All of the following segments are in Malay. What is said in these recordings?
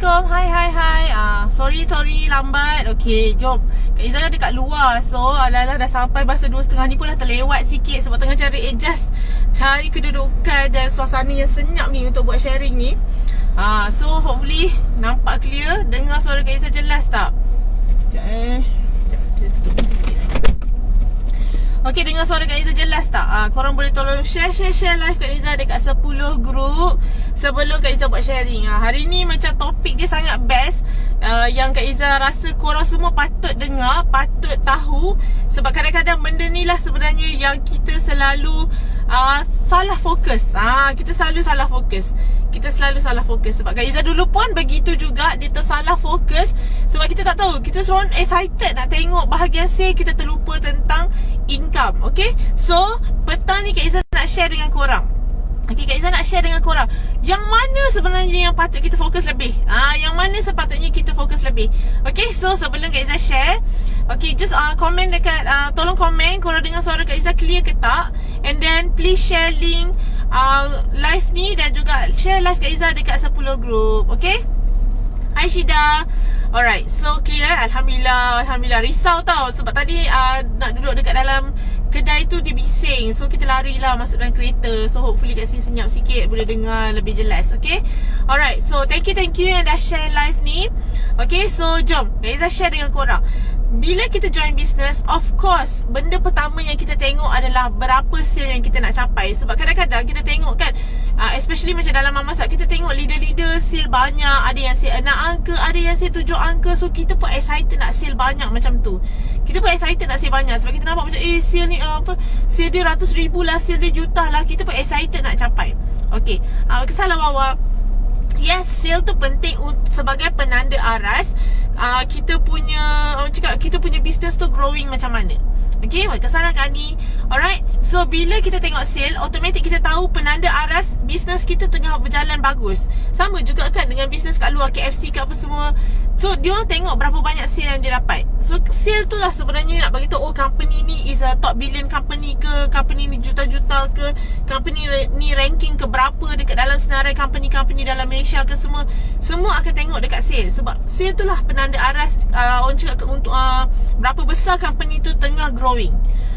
Assalamualaikum. Hai. Sorry lambat. Okay, jom. Kak Izzah dekat luar. So, ala-ala dah sampai bahasa 2.30 ni pun dah terlewat sikit. Sebab tengah cari kedudukan dan suasana yang senyap ni untuk buat sharing ni. So, hopefully nampak clear. Dengar suara Kak Izzah jelas tak? Sekejap kita tutup pintu sikit. Okay, dengar suara Kak Izzah jelas tak? Korang boleh tolong share live Kak Izzah dekat 10 group sebelum Kak Izzah buat sharing. Hari ni macam topik dia sangat best, yang Kak Izzah rasa korang semua patut dengar, patut tahu. Sebab kadang-kadang benda ni lah sebenarnya yang kita selalu salah fokus. Kita selalu salah fokus. Sebab Kak Izzah dulu pun begitu juga. Dia tersalah fokus sebab kita tak tahu. Kita seorang excited nak tengok bahagian sale, kita terlupa tentang income. Okay, so petang ni Kak Izzah nak share dengan korang. Okay, Kak Izzah nak share dengan korang yang mana sebenarnya yang patut kita fokus lebih, yang mana sepatutnya kita fokus lebih. Okay, so sebelum Kak Izzah share, okay, just komen dekat, tolong komen korang dengar suara Kak Izzah clear ke tak. And then please share link live ni dan juga share live Kak Izzah dekat 10 group. Okay, Hai Syida. Alright, so clear. Alhamdulillah. Risau tau sebab tadi nak duduk dekat dalam kedai tu dia bising. So kita larilah masuk dalam kereta. So hopefully kat sini senyap sikit, boleh dengar lebih jelas. Okay, alright, so thank you yang dah share live ni. Okay, so jom Kak Izzah share dengan korang. Bila kita join business, of course benda pertama yang kita tengok adalah berapa sale yang kita nak capai. Sebab kadang-kadang kita tengok kan, especially macam dalam mamasak, kita tengok leader-leader sale banyak. Ada yang sale 6 angka, ada yang sale 7 angka. So kita pun excited nak sale banyak macam tu. Kita pun excited nak sale banyak sebab kita nampak macam sale ni sale dia ratus ribu lah, sale dia juta lah. Kita pun excited nak capai. Okay, kesalah bawa. Yes, sale tu penting sebagai penanda aras kita punya business tu growing macam mana. Okay, kesalahan ni. Alright, so bila kita tengok sale, automatik kita tahu penanda aras business kita tengah berjalan bagus. Sama juga kan dengan business kat luar, KFC ke apa semua. So diorang tengok berapa banyak sale yang dia dapat. So sale tu lah sebenarnya nak bagi tahu, company ni is a top billion company ke, company ni juta-juta ke, company ni ranking ke berapa dekat dalam senarai company-company dalam Malaysia ke, semua akan tengok dekat sale. Sebab sale tu lah penanda aras orang cakap untuk berapa besar company tu tengah growing.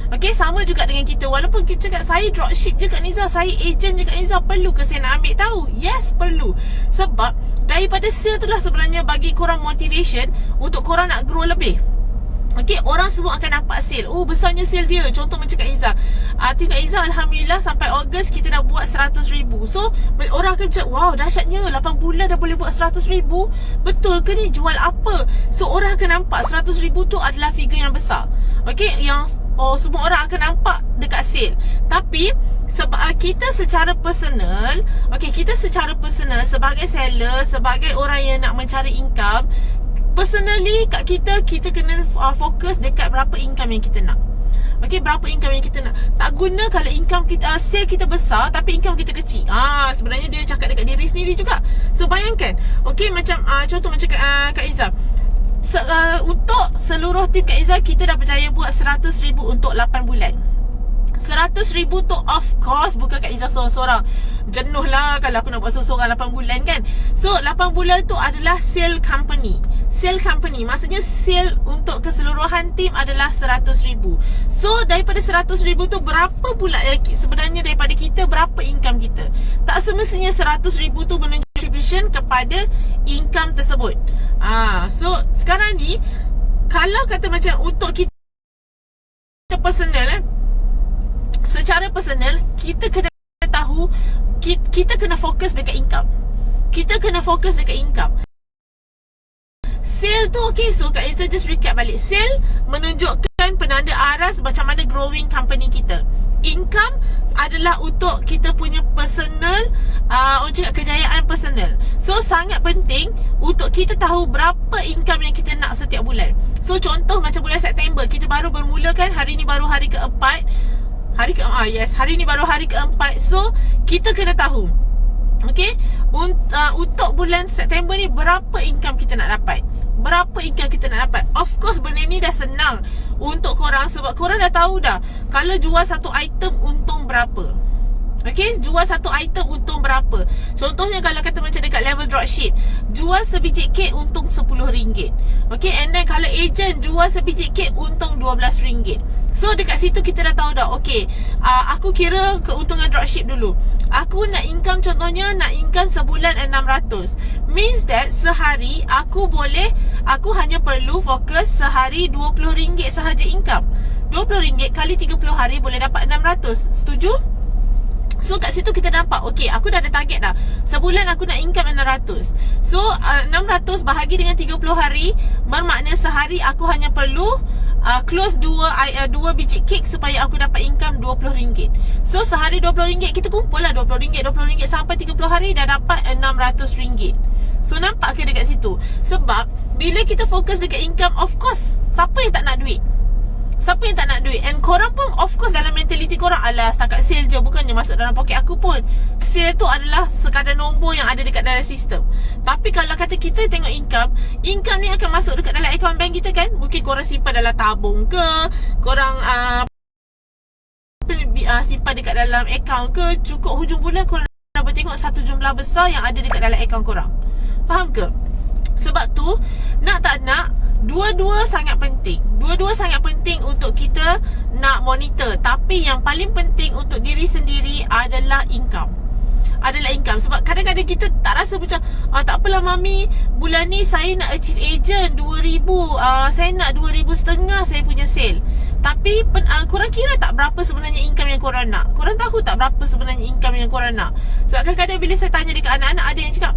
Okay, sama juga dengan kita. Walaupun kita cakap saya dropship je Kak Nizah, saya agent je Kak Nizah, perlu ke saya nak ambil tahu? Yes, perlu. Sebab daripada sale tu lah sebenarnya bagi korang motivation untuk korang nak grow lebih. Okay, orang semua akan nampak sale. Oh, besarnya sale dia. Contoh macam Kak Izzah, tim Kak Izzah Alhamdulillah sampai Ogos kita dah buat 100,000. So orang akan macam, wow, dahsyatnya 8 bulan dah boleh buat 100,000. Betul ke ni? Jual apa? So orang akan nampak 100,000 tu adalah figure yang besar. Okay, yang semua orang akan nampak dekat sale. Tapi sebab kita secara personal, sebagai seller, sebagai orang yang nak mencari income, personally kat kita kena fokus dekat berapa income yang kita nak. Okay, berapa income yang kita nak. Tak guna kalau income kita, sale kita besar tapi income kita kecil. Sebenarnya dia cakap dekat diri sendiri juga. So bayangkan, okay, macam contoh macam Kak Izzah, untuk seluruh tim Kak Izzah kita dah berjaya buat 100,000 untuk 8 bulan. 100,000 tu of course bukan Kak Izzah seorang-seorang. Jenuh lah kalau aku nak buat seorang 8 bulan kan. So 8 bulan tu adalah sale company. Maksudnya sale untuk keseluruhan tim adalah 100,000. So daripada 100,000 tu berapa pula yang sebenarnya daripada kita, berapa income kita? Tak semestinya 100,000 tu menunjuk contribution kepada income tersebut. So sekarang ni kalau kata macam untuk kita personal, secara personal kita kena tahu, kita kena fokus dekat income. Sale tu, okay, so Kak Izzah just recap balik. Sale menunjukkan penanda aras macam mana growing company kita. Income adalah untuk kita punya personal, orang cakap kejayaan personal. So sangat penting untuk kita tahu berapa income yang kita nak setiap bulan. So contoh macam bulan September, kita baru bermula kan, hari ni baru hari keempat. Hari ni baru hari keempat. So kita kena tahu, okay, untuk bulan September ni berapa income kita nak dapat. Of course benda ni dah senang untuk korang sebab korang dah tahu dah kalau jual satu item untung berapa. Okay, jual satu item untung berapa. Contohnya kalau kata macam dekat level dropship, jual sebiji kek untung RM10. Okay, and then kalau agent jual sebiji kek untung RM12. So dekat situ kita dah tahu dah. Okay, aku kira keuntungan dropship dulu. Aku nak income, contohnya nak income sebulan 600. Means that sehari aku hanya perlu fokus sehari RM20 sahaja income. RM20 kali 30 hari boleh dapat 600. Setuju? So kat situ kita nampak, okay, aku dah ada target dah. Sebulan aku nak income 600. So 600 bahagi dengan 30 hari, bermakna sehari aku hanya perlu close 2 biji kek supaya aku dapat income RM20. So sehari RM20, kita kumpul lah RM20 sampai 30 hari dah dapat RM600. So nampak ke dekat situ? Sebab bila kita fokus dekat income, of course siapa yang tak nak duit? Siapa yang tak nak duit? And korang pun of course dalam mentaliti korang, alah setakat sale je, bukannya masuk dalam poket aku pun. Sale tu adalah sekadar nombor yang ada dekat dalam sistem. Tapi kalau kata kita tengok income ni akan masuk dekat dalam akaun bank kita kan. Mungkin korang simpan dalam tabung ke, korang simpan dekat dalam akaun ke. Cukup hujung bulan korang dah bertengok satu jumlah besar yang ada dekat dalam akaun korang. Faham ke? Sebab tu nak tak nak, dua-dua sangat penting. Dua-dua sangat penting untuk kita nak monitor. Tapi yang paling penting untuk diri sendiri adalah income. Sebab kadang-kadang kita tak rasa macam tak apalah mami, bulan ni saya nak achieve agent 2,000, saya nak 2,500 saya punya sale. Tapi korang kira tak berapa sebenarnya income yang korang nak? Korang tahu tak berapa sebenarnya income yang korang nak? Sebab kadang-kadang bila saya tanya dekat anak-anak, ada yang cakap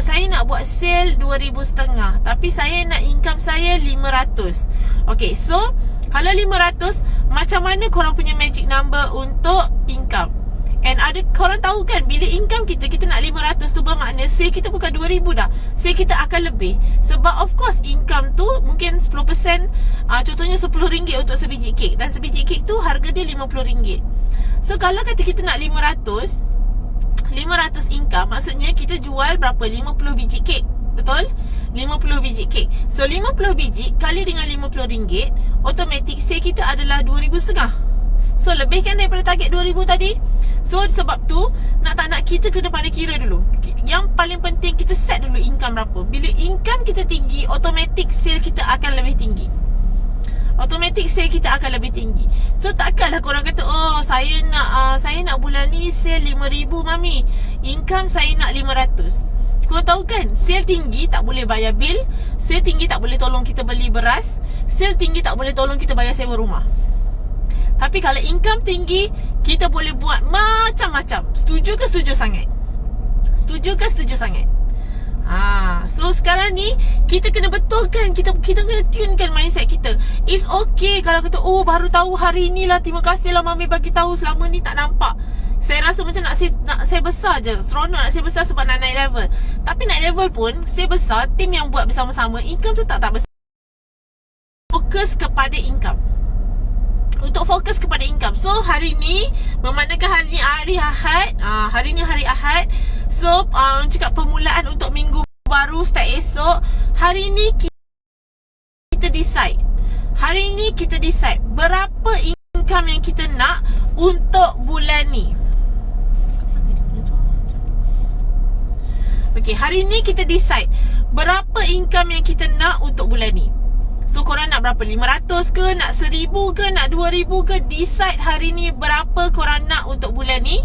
saya nak buat sale 2,500 tapi saya nak income saya 500. Okay, so kalau 500, macam mana korang punya magic number untuk income? And ada korang tahu kan, bila income kita nak 500 tu bermakna sale kita bukan 2,000 dah. Sale kita akan lebih. Sebab of course income tu mungkin 10%, contohnya RM10 untuk sebiji kek. Dan sebiji kek tu harga dia RM50. So kalau kata kita nak 500 income, maksudnya kita jual berapa? 50 biji kek. Betul? 50 biji kek. So 50 biji kali dengan RM50, automatic sale kita adalah RM2,500. So lebihkan daripada target 2,000 tadi. So sebab tu nak tak nak kita kena pandai kira dulu. Yang paling penting kita set dulu income berapa. Bila income kita tinggi, automatic sale kita akan lebih tinggi. So takkanlah korang kata, oh saya nak bulan ni sale 5,000 mami, income saya nak 500. Korang tahu kan, sale tinggi tak boleh bayar bil, sale tinggi tak boleh tolong kita beli beras, sale tinggi tak boleh tolong kita bayar sewa rumah. Tapi kalau income tinggi, kita boleh buat macam-macam. Setuju ke setuju sangat? So sekarang ni kita kena betulkan, kita kena tunekan mindset kita. It's okay kalau kata, oh baru tahu hari ni lah, terima kasih lah mami bagi tahu, selama ni tak nampak. Saya rasa macam nak saya besar je. Seronok nak saya besar sebab nak naik level. Tapi naik level pun, saya besar, tim yang buat bersama-sama, income tu tak besar. Fokus kepada income. So hari ni memandangkan hari ni hari Ahad, hari Ahad. So cakap permulaan untuk minggu baru start esok. Hari ni kita decide berapa income yang kita nak untuk bulan ni. Okay, hari ni kita decide berapa income yang kita nak untuk bulan ni. So korang nak berapa? 500 ke? Nak 1,000 ke? Nak 2,000 ke? Decide hari ni berapa korang nak untuk bulan ni.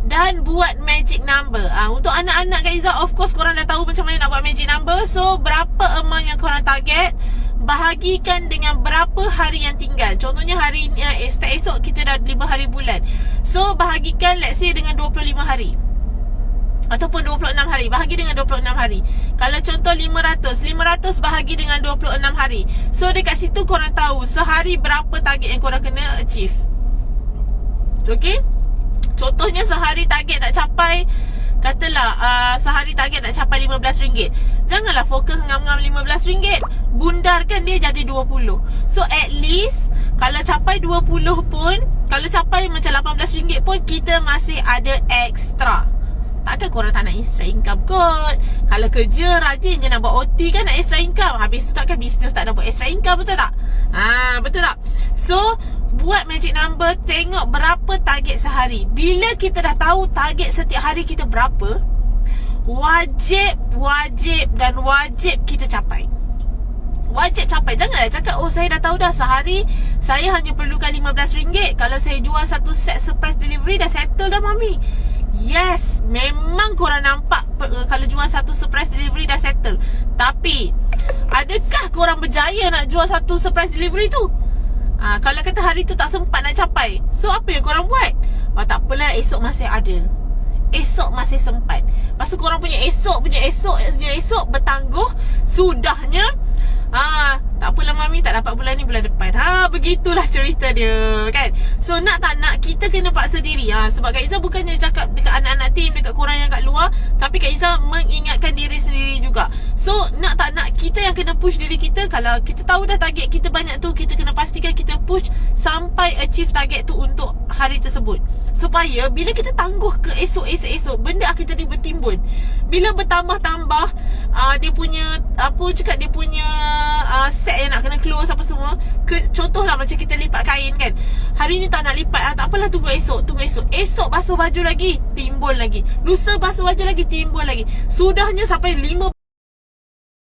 Dan buat magic number. Untuk anak-anak Kak Izzah, of course korang dah tahu macam mana nak buat magic number. So berapa amount yang korang target, bahagikan dengan berapa hari yang tinggal. Contohnya hari ni, start esok kita dah 5 hari bulan. So bahagikan let's say dengan 25 hari ataupun 26 hari. Bahagi dengan 26 hari. Kalau contoh 500 bahagi dengan 26 hari. So dekat situ korang tahu sehari berapa target yang korang kena achieve. Okay, contohnya sehari target nak capai, katalah sehari target nak capai RM15. Janganlah fokus ngam-ngam RM15. Bundarkan dia jadi 20. So at least kalau capai 20 pun, kalau capai macam RM18 pun, kita masih ada extra. Takkan korang tak nak extra income kot. Kalau kerja rajin je nak buat OT kan nak extra income. Habis tu takkan bisnes tak nak buat extra income, betul tak? Betul tak? So buat magic number, tengok berapa target sehari. Bila kita dah tahu target setiap hari kita berapa, wajib kita capai. Wajib capai. Janganlah cakap, oh saya dah tahu dah, sehari saya hanya perlukan RM15. Kalau saya jual satu set surprise delivery, dah settle dah mami. Yes, memang korang nampak kalau jual satu surprise delivery dah settle. Tapi adakah korang berjaya nak jual satu surprise delivery tu? Kalau kata hari tu tak sempat nak capai, so apa yang korang buat? Tak apalah, esok masih ada, esok masih sempat. Lepas tu korang punya esok bertangguh. Sudahnya tak apalah mami, tak dapat bulan ni, bulan depan. Begitulah cerita dia kan. So nak tak nak, kita kena paksa diri. Sebab Kak Izzah bukannya cakap dekat anak-anak team, dekat korang yang kat luar, tapi Kak Izzah mengingatkan diri sendiri juga. So nak tak nak, kita yang kena push diri kita. Kalau kita tahu dah target kita banyak tu, kita kena pastikan kita push sampai achieve target tu untuk hari tersebut. Supaya bila kita tangguh ke esok, benda akan jadi bertimbun. Bila bertambah-tambah dia punya dia punya set yang nak kena close apa semua. Contohlah macam kita lipat kain kan, hari ni tak nak lipat, tak apalah, tunggu esok. Esok basuh baju lagi, timbul lagi. Lusa basuh baju lagi, timbul lagi. Sudahnya sampai 5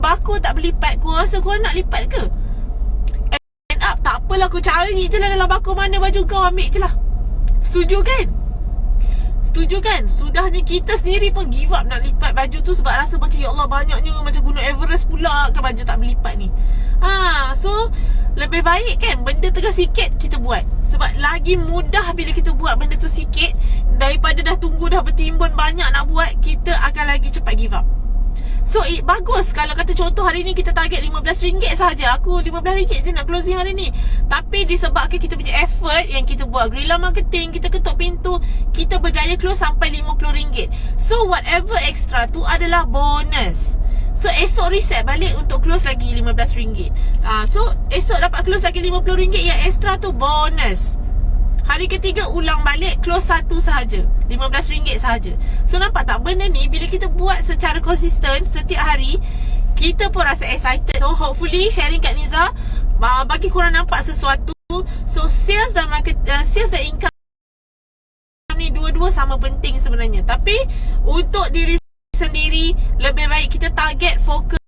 bako tak berlipat. Korang rasa korang nak lipat ke? End up, tak apalah, aku cari je lah dalam bako mana baju kau, ambil je lah. Setuju kan? Sudahnya kita sendiri pun give up nak lipat baju tu, sebab rasa macam ya Allah, banyaknya, macam gunung Everest pula kan baju tak berlipat ni. So lebih baik kan benda tengah sikit kita buat. Sebab lagi mudah bila kita buat benda tu sikit, daripada dah tunggu dah bertimbun banyak nak buat, kita akan lagi cepat give up. So bagus kalau kata contoh hari ni kita target RM15 sahaja. Aku RM15 je nak closing hari ni. Tapi disebabkan kita punya effort yang kita buat, guerrilla marketing, kita ketuk pintu, kita berjaya close sampai RM50. So whatever extra tu adalah bonus. So esok reset balik untuk close lagi RM15. So esok dapat close lagi RM50, yang extra tu bonus. Hari ketiga ulang balik, close satu sahaja, RM15 sahaja. So nampak tak, benda ni bila kita buat secara konsisten setiap hari, kita pun rasa excited. So hopefully sharing kat Niza bagi korang nampak sesuatu. So sales dan income ni dua-dua sama penting sebenarnya. Tapi untuk diri sendiri, lebih baik kita target fokus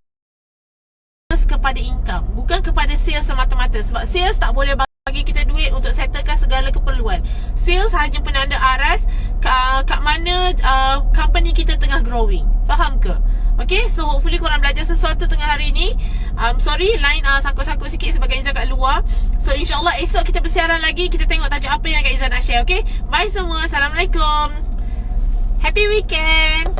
kepada income, bukan kepada sales semata-mata. Sebab sales tak boleh bagi kita duit untuk settlekan segala keperluan. Sales hanya penanda aras kat mana company kita tengah growing. Faham ke? Okay, so hopefully korang belajar sesuatu tengah hari ni. Sorry, line sangkut-sangkut sikit sebab Kak Izzah kat luar. So insyaAllah esok kita bersiaran lagi. Kita tengok tajuk apa yang Kak Izzah nak share. Okay, bye semua. Assalamualaikum. Happy weekend.